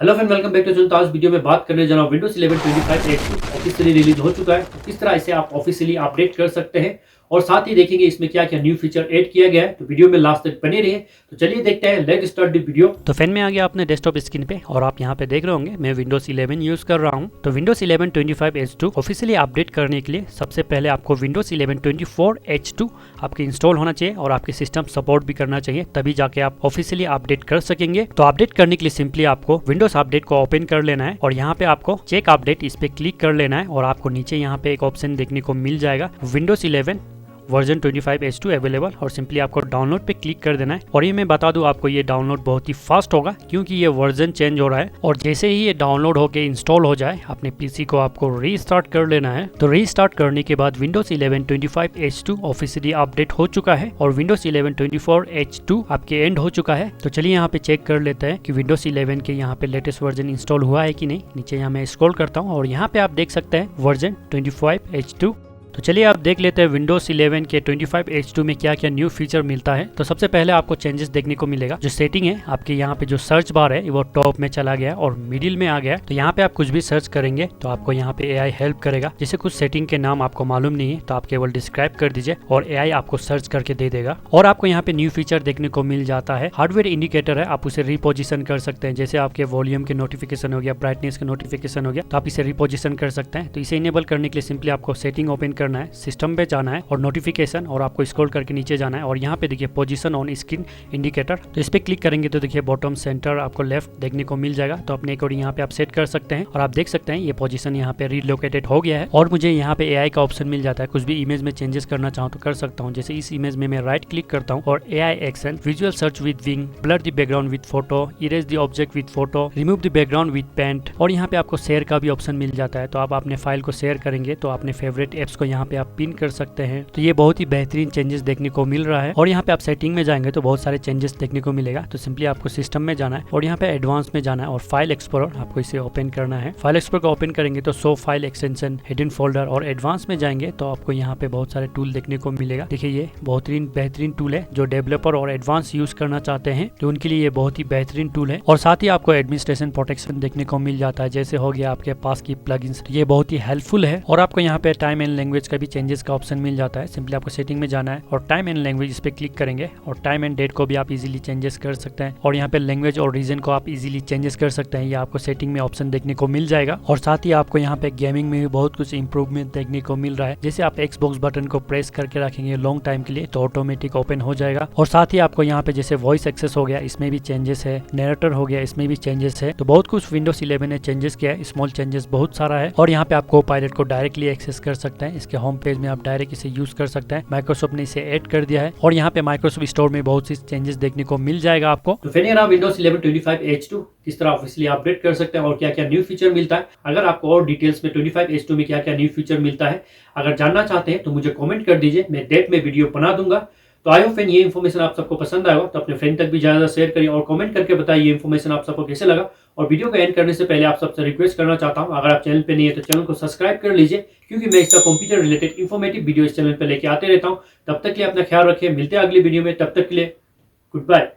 Hello friend, welcome back to channel. तो आज video में बात करने जा रहा हूँ विंडोज 11 25 ऑफिशियली रिलीज हो चुका है। तो किस तरह इसे आप ऑफिशियली अपडेट कर सकते हैं और साथ ही देखेंगे इसमें क्या क्या न्यू फीचर ऐड किया गया है। तो वीडियो में लास्ट तक बने रहिए। तो चलिए देखते हैं, लेट्स स्टार्ट द वीडियो। तो फैन में आ गया अपने डेस्कटॉप स्क्रीन पे और आप यहाँ पे देख रहे होंगे मैं विंडोज 11 यूज कर रहा हूँ। तो विंडोज 11 25H2 ऑफिशियली अपडेट करने के लिए सबसे पहले आपको विंडोज 11 24H2 आपके इंस्टॉल होना चाहिए और आपके सिस्टम सपोर्ट भी करना चाहिए, तभी जाके आप ऑफिशियली अपडेट कर सकेंगे। तो अपडेट करने के लिए सिंपली आपको विंडोज अपडेट को ओपन कर लेना है और यहाँ पे आपको चेक अपडेट इस पे क्लिक कर लेना है और आपको नीचे यहाँ पे एक ऑप्शन देखने को मिल जाएगा विंडोज 11 वर्जन 25H2 अवेलेबल, और सिंपली आपको डाउनलोड पे क्लिक कर देना है। और ये मैं बता दूं आपको, ये डाउनलोड बहुत ही फास्ट होगा क्योंकि ये वर्जन चेंज हो रहा है। और जैसे ही ये डाउनलोड होके इंस्टॉल हो जाए अपने पीसी को आपको रीस्टार्ट कर लेना है। तो रीस्टार्ट करने के बाद विंडोज 11 25H2 ऑफिशियली अपडेट हो चुका है और विंडोज 11 24H2 आपके एंड हो चुका है। तो चलिए यहाँ पे चेक कर लेते हैं कि विंडोज 11 के यहाँ पे लेटेस्ट वर्जन इंस्टॉल हुआ है कि नहीं। नीचे यहाँ मैं स्क्रॉल करता हूँ और यहाँ पे आप देख सकते हैं वर्जन 25H2। तो चलिए आप देख लेते हैं विंडोज 11 के 25H2 में क्या क्या न्यू फीचर मिलता है। तो सबसे पहले आपको चेंजेस देखने को मिलेगा। जो सेटिंग है आपके यहाँ पे, जो सर्च बार है वो टॉप में चला गया और मिडिल में आ गया। तो यहाँ पे आप कुछ भी सर्च करेंगे तो आपको यहाँ पे AI हेल्प करेगा। जैसे कुछ सेटिंग के नाम आपको मालूम नहीं है तो आप केवल डिस्क्राइब कर दीजिए और AI आपको सर्च करके दे देगा। और आपको यहाँ पे न्यू फीचर देखने को मिल जाता है। हार्डवेयर इंडिकेटर है, आप उसे रिपोजिशन कर सकते हैं। जैसे आपके वॉल्यूम के नोटिफिकेशन हो गया, ब्राइटनेस के नोटिफिकेशन हो गया, तो आप इसे रिपोजिशन कर सकते हैं। तो इसे इनेबल करने के लिए सिंपली आपको सेटिंग ओपन करना है, सिस्टम जाना है और नोटिफिकेशन, और आपको स्क्रॉल करके नीचे जाना है और यहाँ पे देखिए पोजीशन ऑन स्क्रीन इंडिकेटर। तो इस पे क्लिक करेंगे तो देखिए बॉटम सेंटर आपको लेफ्ट देखने को मिल जाएगा। तो अपने अकॉर्डिंग यहाँ पे आप सेट कर सकते हैं और आप देख सकते हैं ये पोजीशन यहाँ पे रिलोकेटेड हो गया है। और मुझे यहाँ पे AI का ऑप्शन मिल जाता है, कुछ भी इमेज में चेंजेस करना चाहूँ तो कर सकता हूँ। जैसे इस इमेज में मैं राइट क्लिक करता हूँ और AI action, visual search with Bing, blur the background with photo, erase the object with photo, remove the background with paint. और यहाँ पे आपको शेयर का भी ऑप्शन मिल जाता है। तो आप अपने फाइल को शेयर करेंगे तो अपने फेवरेट एप्स को यहाँ पे आप पिन कर सकते हैं। तो ये बहुत ही बेहतरीन चेंजेस देखने को मिल रहा है। और यहाँ पे आप सेटिंग में जाएंगे तो बहुत सारे चेंजेस देखने को मिलेगा। तो सिंपली आपको सिस्टम में जाना है और यहाँ पे एडवांस में जाना है और फाइल एक्सप्लोरर आपको इसे ओपन करना है। फाइल एक्सप्लोरर को ओपन करेंगे तो show file extension, hidden folder, और एडवांस में जाएंगे तो आपको यहाँ पे बहुत सारे टूल देखने को मिलेगा। देखिए ये बेहतरीन टूल है। जो डेवलपर और एडवांस यूज करना चाहते हैं तो उनके लिए ये बहुत ही बेहतरीन टूल है। और साथ ही आपको एडमिनिस्ट्रेशन प्रोटेक्शन देखने को मिल जाता है, जैसे हो गया आपके पास की प्लगइन्स, ये बहुत ही हेल्पफुल है। और आपको यहाँ पे टाइम एंड लैंग्वेज का भी चेंजेस का ऑप्शन मिल जाता है। सिंपली आपको सेटिंग में जाना है और टाइम एंड लैंग्वेज इस पे क्लिक करेंगे और टाइम एंड डेट को भी आप इजीली चेंजेस कर सकते हैं। और यहाँ पे लैंग्वेज और रीजन को आप इजीली चेंजेस कर सकते हैं, ये आपको सेटिंग में ऑप्शन देखने को मिल जाएगा। और साथ ही आपको यहाँ पे गेमिंग में भी बहुत कुछ इंप्रूवमेंट देखने को मिल रहा है। जैसे आप Xbox बटन को प्रेस करके रखेंगे लॉन्ग टाइम के लिए तो ऑटोमेटिक ओपन हो जाएगा। और साथ ही आपको यहाँ पे जैसे वॉइस एक्सेस हो गया, इसमें भी चेंजेस है, नरेटर हो गया, इसमें भी चेंजेस है। तो बहुत कुछ विंडोज 11 ने चेंजेस किया है, स्मॉल चेंजेस बहुत सारा है। और यहाँ पे आप को-पायलट को डायरेक्टली एक्सेस कर सकते हैं। इसके होम पेज में आप डायरेक्ट इसे यूज कर सकते हैं। माइक्रोसॉफ्ट ने इसे ऐड कर दिया है और यहाँ पे माइक्रोसॉफ्ट स्टोर में बहुत सी चेंजेस देखने को मिल जाएगा आपको। तो फिर आप विंडोज 11 25H2 किस तरह ऑफिशियली अपडेट कर सकते हैं और क्या क्या न्यू फीचर मिलता है। अगर आपको और डिटेल्स में 25H2 में क्या क्या न्यू फीचर मिलता है अगर जानना चाहते हैं तो मुझे कमेंट कर दीजिए, मैं डेट में वीडियो बना दूंगा। तो आई होप फ्रेंड ये इन्फॉर्मेशन आप सबको पसंद आएगा, तो अपने फ्रेंड तक भी ज्यादा शेयर करिए और कमेंट करके बताइए ये इन्फॉर्मेशन आप सबको कैसे लगा। और वीडियो को एंड करने से पहले आप सबसे रिक्वेस्ट करना चाहता हूं, अगर आप चैनल पे नहीं है तो चैनल को सब्सक्राइब कर लीजिए, क्योंकि मैं इसका कंप्यूटर रिलेटेड इन्फॉर्मेटिव वीडियो इस चैनल पे लेके आते रहता हूं। तब तक के लिए अपना ख्याल रखिए, मिलते हैं अगली वीडियो में, तब तक के लिए गुड बाय।